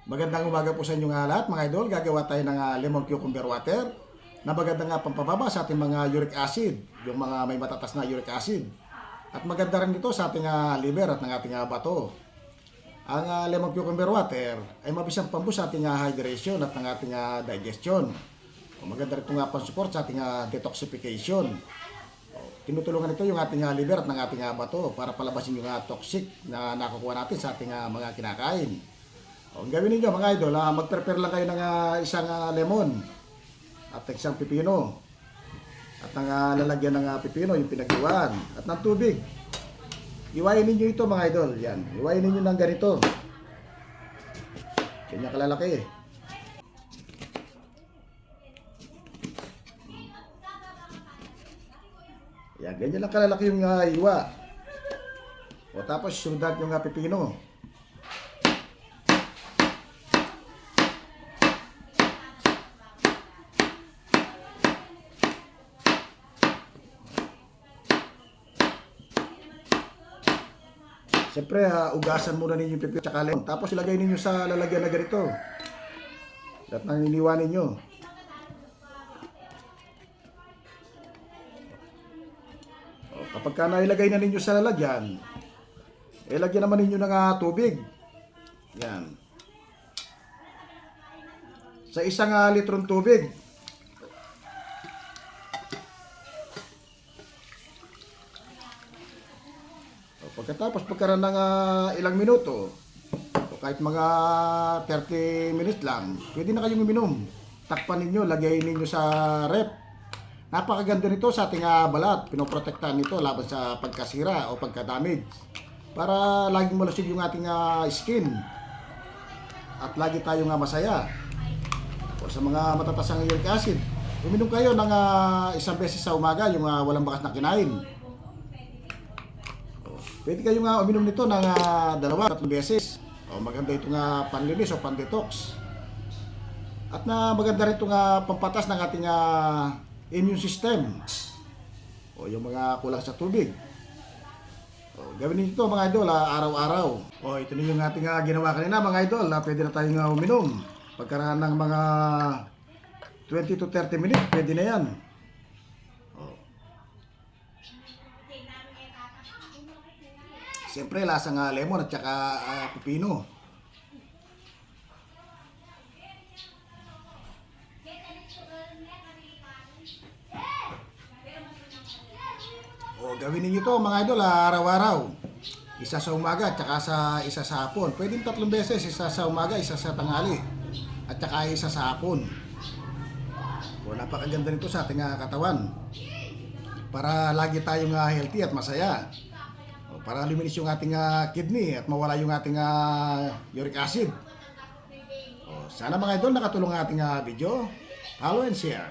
Magandang umaga po sa inyo nga lahat mga idol. Gagawa tayo ng lemon cucumber water na maganda nga pampababa sa ating mga uric acid, yung mga may matatas na uric acid. At maganda rin ito sa ating liver at ng ating bato. Ang lemon cucumber water ay mabisang pambus sa ating hydration at ng ating digestion. Maganda rin ito nga pang-support sa ating detoxification. Tinutulungan ito yung ating liver at ng ating bato para palabasin yung toxic na nakukuha natin sa ating mga kinakain. Ang gawin ninyo mga idol, mag-prepare lang kayo ng isang lemon at isang pipino. At ang lalagyan ng pipino, yung pinaghiwaan. At ng tubig. Iwain ninyo ito mga idol. Yan. Iwain ninyo ng ganito. Ganyan kalalaki. Yan. Ganyan lang kalalaki yung iwa. O tapos sundan yung pipino. Siyempre, ugasan muna ninyo yung pipino at lemon. Tapos ilagay ninyo sa lalagyan na ganito. Lahat nang iniwan ninyo. Kapag nailagay na ninyo sa lalagyan, ilagyan naman ninyo ng tubig. Yan. Sa isang litrong tubig, pagkatapos pagkaroon ng ilang minuto, o kahit mga 30 minutes lang, pwede na kayong uminom. Takpan ninyo, lagay ninyo sa rep. Napakaganda nito sa ating balat. Pinoprotektahan nito laban sa pagkasira o pagka-damage. Para laging malusog yung ating skin. At lagi tayong masaya. O sa mga matatasang uric acid, uminom kayo ng isang beses sa umaga, yung walang bakas na kinain. Pwede kayo uminom nito ng 2-3 beses. O maganda ito panlinis o pan-detox. At maganda rin ito pampatas ng ating immune system. O yung mga kulang sa tubig. O, gawin niyo ito mga idol araw-araw. O ito na yung ating ginawa kanina mga idol. Pwede na tayong uminom. Pagkaraan ng mga 20 to 30 minutes, pwede na yan. Siyempre, lasang lemon at saka pipino. O, gawin niyo ito mga idol araw-araw. Isa sa umaga at saka isa sa hapon. Pwedeng 3 beses, isa sa umaga, isa sa tanghali. At saka isa sa hapon. O, napakaganda nito sa ating katawan. Para lagi tayong healthy at masaya. Para luminis yung ating kidney at mawala yung ating uric acid. Sana mga idol nakatulong ang ating video. Follow and share.